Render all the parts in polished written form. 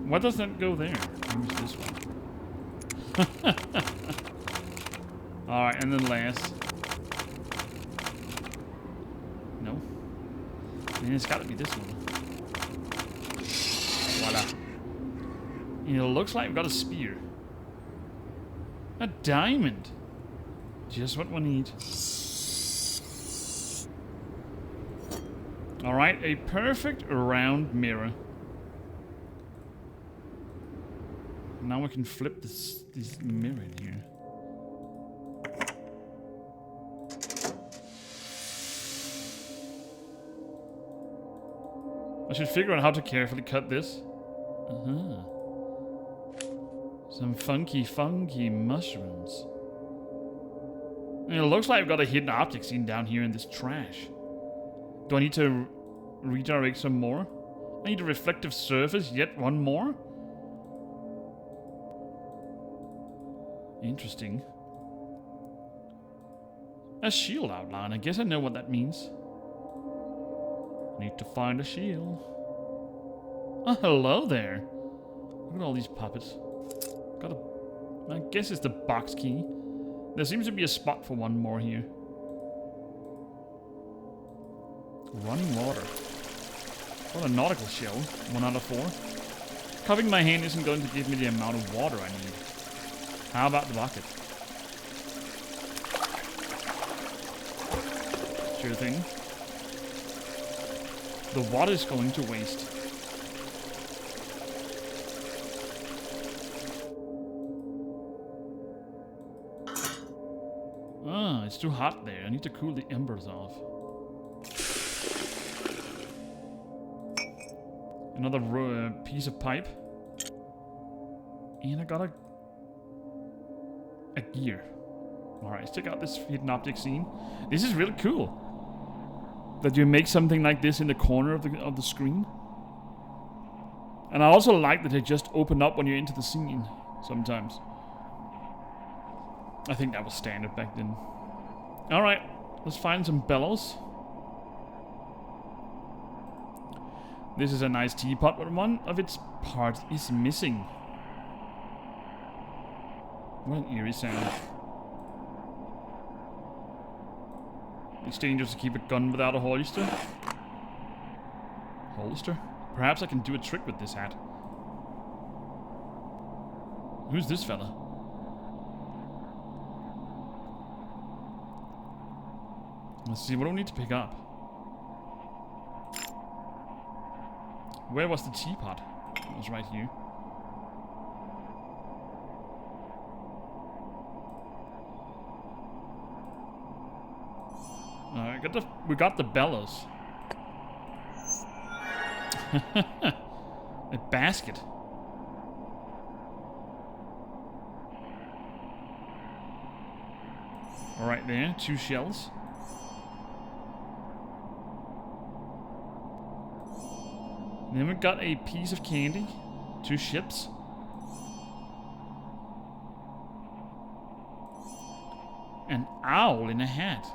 Why does that go there? Use this one. Alright, and then last. No. And it's gotta be this one. Voila. And it looks like we've got a spear. A diamond. Just what we need. Alright, a perfect round mirror. Now we can flip this mirror in here. I should figure out how to carefully cut this. Some funky mushrooms. And it looks like we've got a hidden object scene down here in this trash. Do I need to redirect some more? I need a reflective surface, yet one more? Interesting. A shield outline. I guess I know what that means. Need to find a shield. Oh, hello there. Look at all these puppets. Got a... I guess it's the box key. There seems to be a spot for one more here. Running water. What a nautical shell. 1 out of 4. Cupping my hand isn't going to give me the amount of water I need. How about the bucket? Sure thing. The water is going to waste. Ah, it's too hot there. I need to cool the embers off. Another piece of pipe. And I got a gear. Alright, let's check out this hidden object scene. This is really cool. That you make something like this in the corner of the screen. And I also like that they just open up when you're into the scene sometimes. I think that was standard back then. Alright, let's find some bellows. This is a nice teapot, but one of its parts is missing. What an eerie sound. It's dangerous to keep a gun without a holster. Holster? Perhaps I can do a trick with this hat. Who's this fella? Let's see, what do we need to pick up? Where was the teapot? It was right here. We got the bellows. A basket. All right there, 2 shells. And then we got a piece of candy, 2 ships. An owl in a hat.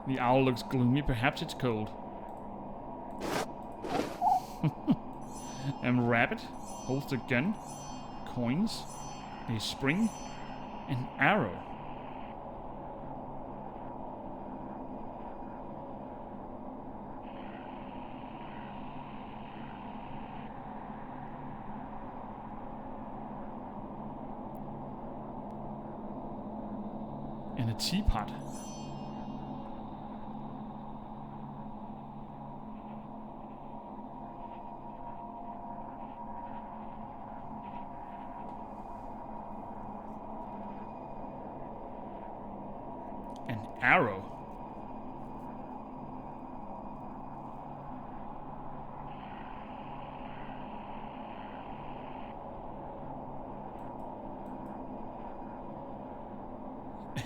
The owl looks gloomy. Perhaps it's cold. And rabbit holds the gun. Coins. A spring. An arrow. And a teapot. Arrow.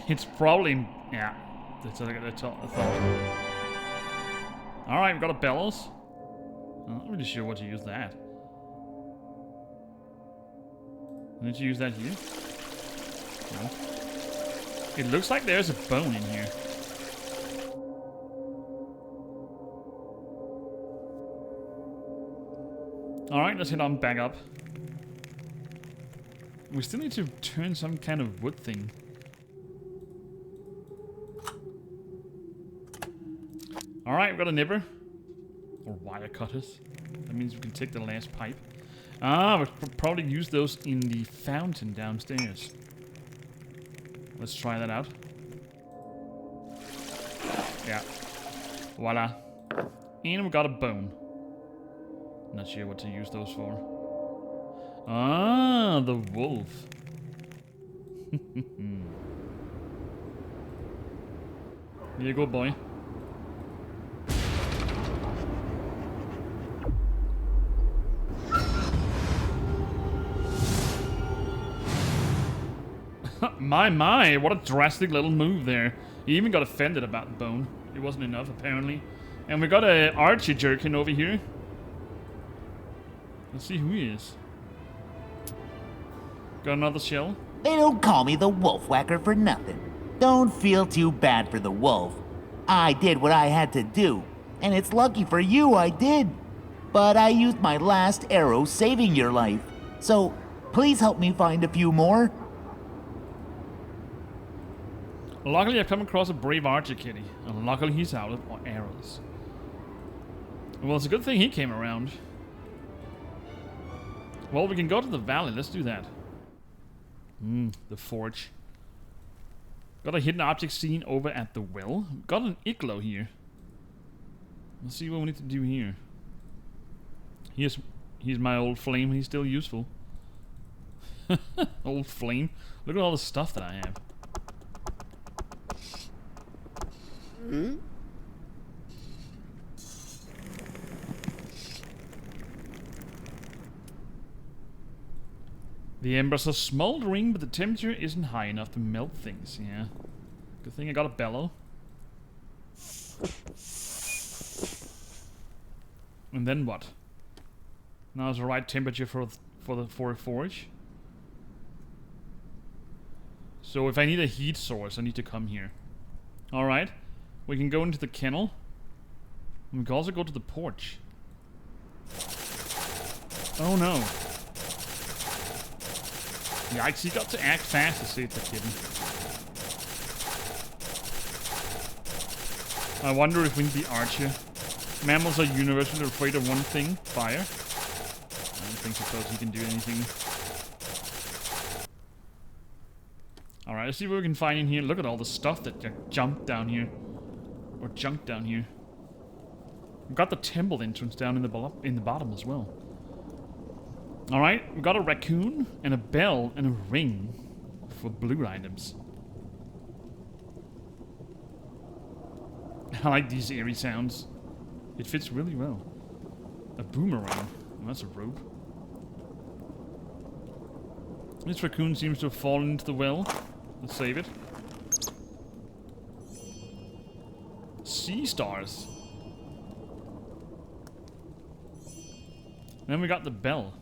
It's probably, yeah, that's what I thought. Alright, we've got a bellows. I'm not really sure what to use that. Did you use that here? No. It looks like there's a bone in here. Alright, let's head on back up. We still need to turn some kind of wood thing. Alright, we've got a nipper. Or wire cutters. That means we can take the last pipe. Ah, we'll probably use those in the fountain downstairs. Let's try that out. Yeah. Voila. And we got a bone. Not sure what to use those for. Ah, the wolf. Here you go, boy. My, what a drastic little move there. He even got offended about the bone. It wasn't enough, apparently. And we got a Archie jerkin over here. Let's see who he is. Got another shell. They don't call me the wolf whacker for nothing. Don't feel too bad for the wolf. I did what I had to do, and it's lucky for you I did. But I used my last arrow saving your life. So, please help me find a few more. Luckily, I've come across a brave archer kitty, and luckily he's out of arrows. Well, it's a good thing he came around. Well, we can go to the valley. Let's do that. The forge. Got a hidden object scene over at the well. Got an igloo here. Let's see what we need to do here. Here's my old flame. He's still useful. Old flame. Look at all the stuff that I have. The embers are smoldering, but the temperature isn't high enough to melt things. Yeah. Good thing I got a bellow. And then what? Now is the right temperature for a forge. So if I need a heat source, I need to come here. All right. We can go into the kennel. And we can also go to the porch. Oh no. Yikes, you got to act fast to save the kitten. I wonder if we need the archer. Mammals are universally afraid of one thing, fire. I don't think suppose he can do anything. Alright, let's see what we can find in here. Look at all the stuff that jumped down here. Or junk down here. We've got the temple entrance down in the bottom as well. Alright, we've got a raccoon, and a bell, and a ring for blue items. I like these eerie sounds. It fits really well. A boomerang. Well, that's a rope. This raccoon seems to have fallen into the well. Let's save it. Sea stars. Then we got the bell.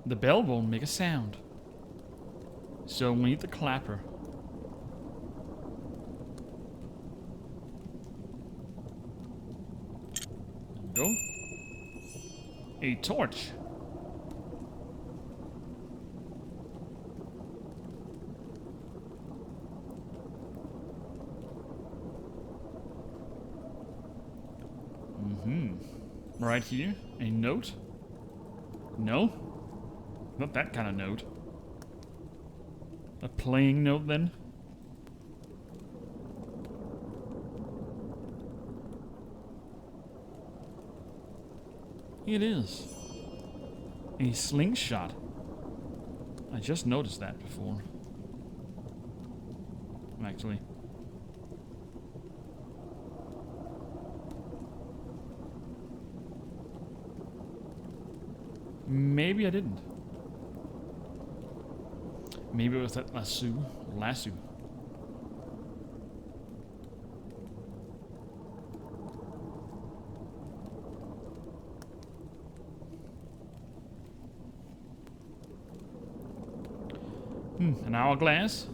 The bell won't make a sound. So we need the clapper. There we go. A torch. Right here. A note? No? Not that kind of note. A playing note, then? It is. A slingshot. I just noticed that before. Actually. Maybe I didn't. Maybe it was that lasso. An hourglass.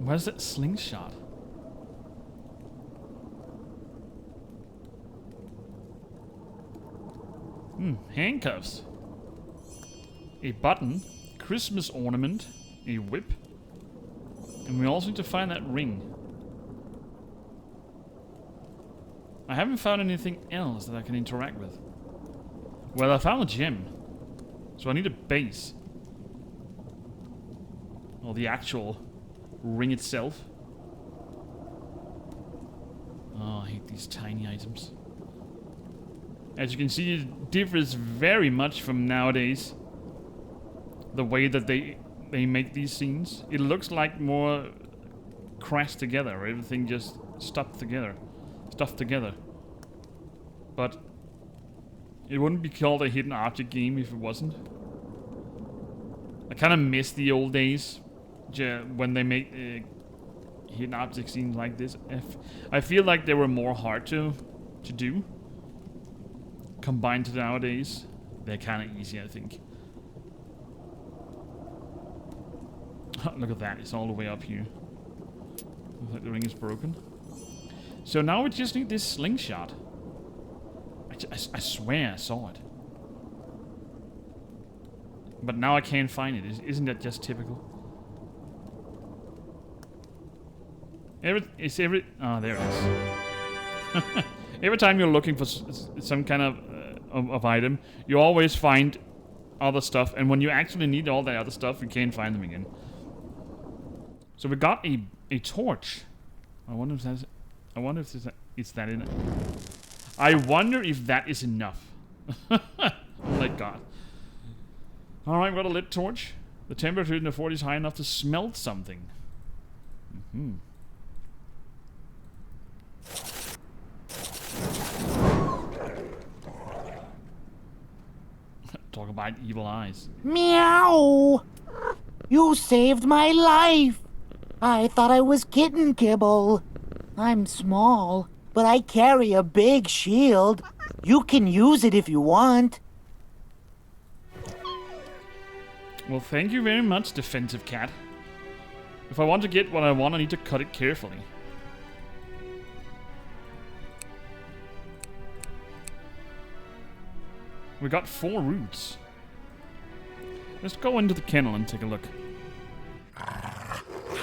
Where's that slingshot? Handcuffs. A button. Christmas ornament. A whip. And we also need to find that ring. I haven't found anything else that I can interact with. Well, I found a gem. So I need a base. Or the actual ring itself. Oh, I hate these tiny items. As you can see, it differs very much from nowadays. The way that they make these scenes. It looks like more crashed together. Everything just stuffed together. But it wouldn't be called a hidden object game if it wasn't. I kind of miss the old days when they make hidden object scenes like this. I feel like they were more hard to do. Combined to nowadays, they're kind of easy, I think. Look at that, it's all the way up here. Looks like the ring is broken. So now we just need this slingshot. I swear I saw it. But now I can't find it. Isn't that just typical? Oh, there it is. Every time you're looking for some kind of item, you always find other stuff. And when you actually need all that other stuff, you can't find them again. So we got a torch. I wonder if that's... I wonder if it's that in it. I wonder if that is enough. Oh my god. Alright, we got a lit torch. The temperature in the fort is high enough to smelt something. Talk about evil eyes. Meow! You saved my life! I thought I was kitten kibble. I'm small, but I carry a big shield. You can use it if you want. Well, thank you very much, defensive cat. If I want to get what I want, I need to cut it carefully. We got 4 roots. Let's go into the kennel and take a look.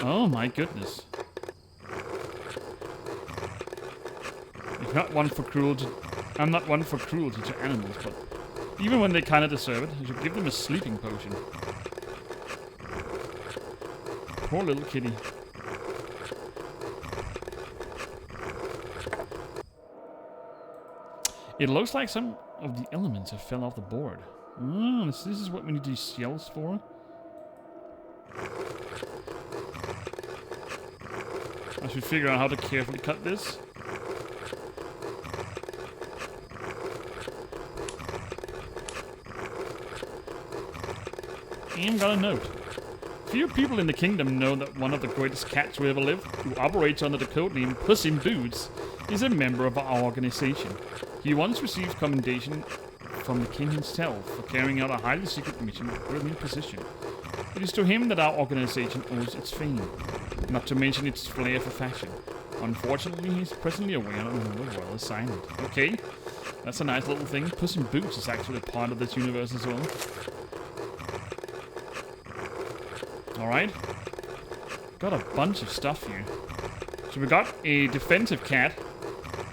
Oh my goodness. It's not one for cruelty. I'm not one for cruelty to animals, but even when they kind of deserve it, I should give them a sleeping potion. Poor little kitty. It looks like some of the elements have fell off the board. Oh, this is what we need these shells for. I should figure out how to carefully cut this. And got a note. Few people in the kingdom know that one of the greatest cats who ever lived, who operates under the codename Puss in Boots, is a member of our organization. He once received commendation from the king himself for carrying out a highly secret mission with brilliant precision. It is to him that our organization owes its fame, not to mention its flair for fashion. Unfortunately, he is presently aware that another world is silent. Okay, that's a nice little thing. Puss in Boots is actually part of this universe as well. Alright. Got a bunch of stuff here. So we got a defensive cat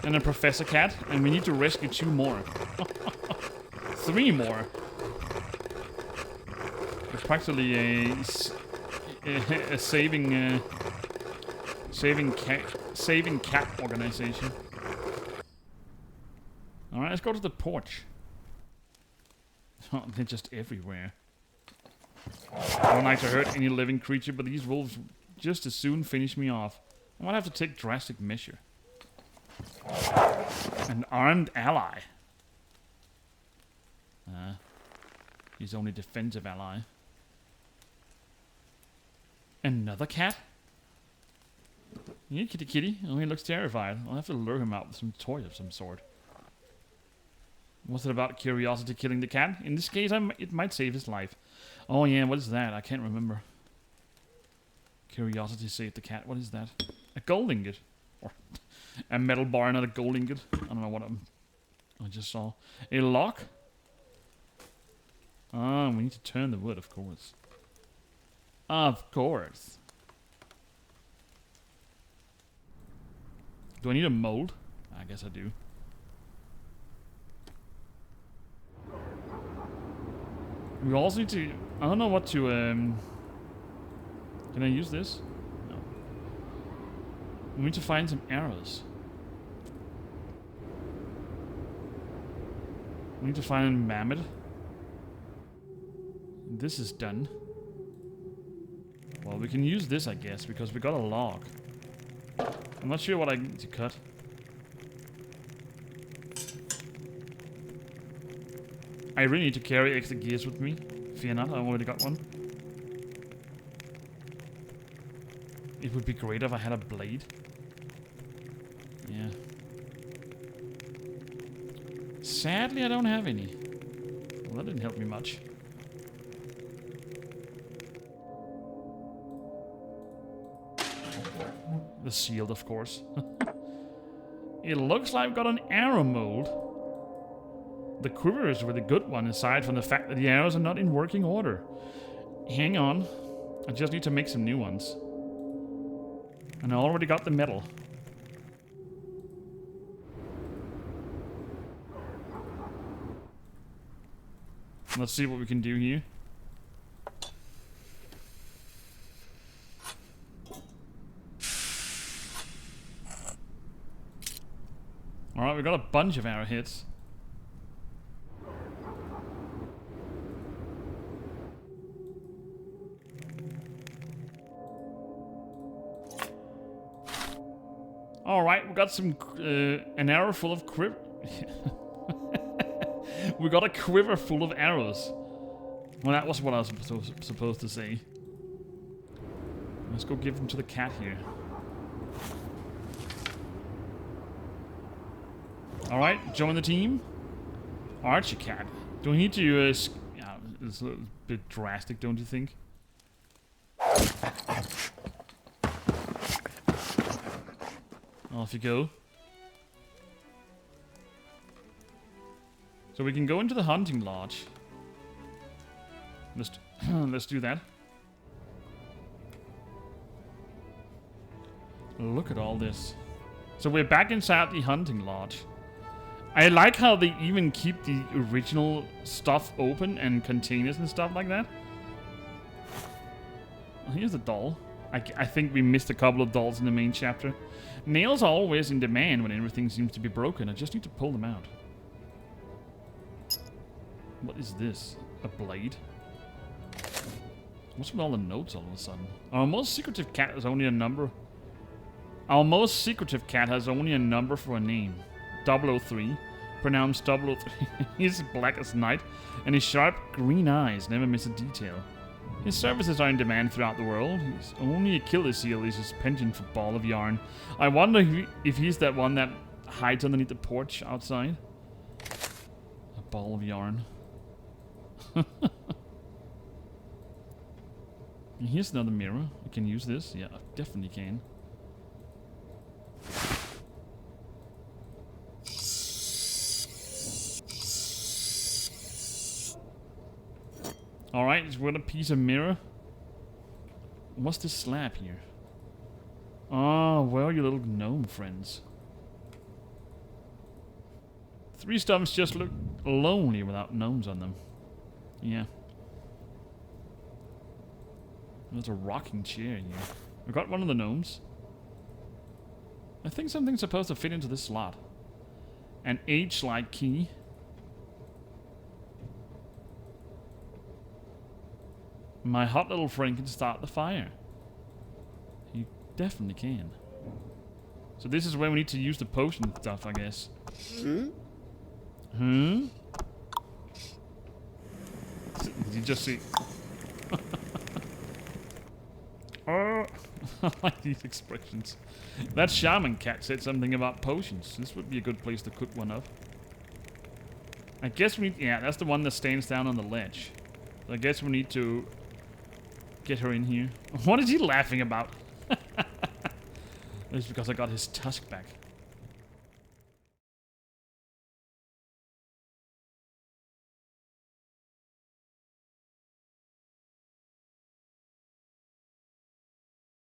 and a professor cat, and we need to rescue 2 more. 3 more. It's practically a saving cat organization. Alright, let's go to the porch. Oh, they're just everywhere. I don't like to hurt any living creature, but these wolves just as soon finish me off. I might have to take drastic measure. An armed ally. He's only defensive ally. Another cat? Yeah, kitty kitty. Oh, he looks terrified. I'll have to lure him out with some toy of some sort. Was it about curiosity killing the cat? In this case, it might save his life. Oh yeah, what is that? I can't remember. Curiosity saved the cat. What is that? A gold ingot. Or a metal bar, not a gold ingot. I don't know what I just saw. A lock? Ah, we need to turn the wood, of course. Of course. Do I need a mold? I guess I do. We also need to... I don't know what to... Can I use this? No. We need to find some arrows. We need to find a mammoth. This is done. Well, we can use this, I guess, because we got a log. I'm not sure what I need to cut. I really need to carry extra gears with me. Fear not, I already got one. It would be great if I had a blade. Yeah. Sadly, I don't have any. Well, that didn't help me much. The shield, of course. It looks like we've got an arrow mold. The quiver is a really good one, aside from the fact that the arrows are not in working order. Hang on. I just need to make some new ones. And I already got the metal. Let's see what we can do here. Alright, we got a bunch of arrowheads. Alright, we got some an arrow full of quiver. We got a quiver full of arrows. Well, that was what I was supposed to say. Let's go give them to the cat here. Alright, join the team. Archer cat. Do we need to... yeah, it's a little bit drastic, don't you think? Off you go. So we can go into the hunting lodge. Let's do that. Look at all this. So we're back inside the hunting lodge. I like how they even keep the original stuff open and containers and stuff like that. Here's the doll. I think we missed a couple of dolls in the main chapter. Nails are always in demand when everything seems to be broken. I just need to pull them out. What is this? A blade? What's with all the notes all of a sudden? Our most secretive cat has only a number. Our most secretive cat has only a number for a name. 003. Pronounced 003. He's black as night, and his sharp green eyes never miss a detail. His services are in demand throughout the world. His only Achilles heel is his penchant for ball of yarn. I wonder if he's that one that hides underneath the porch outside. A ball of yarn. Here's another mirror. I can use this. Yeah, I definitely can. Alright, it's got a piece of mirror. What's this slab here? Oh, well, you little gnome friends. 3 stumps just look lonely without gnomes on them. Yeah. There's a rocking chair here. We got one of the gnomes. I think something's supposed to fit into this slot. An H-like key. My hot little friend can start the fire. He definitely can. So this is where we need to use the potion stuff, I guess. Hmm? Did you just see? Oh, I like these expressions. That shaman cat said something about potions. This would be a good place to cook one up. I guess we need... Yeah, that's the one that stands down on the ledge. So I guess we need to get her in here. What is he laughing about? It's because I got his tusk back.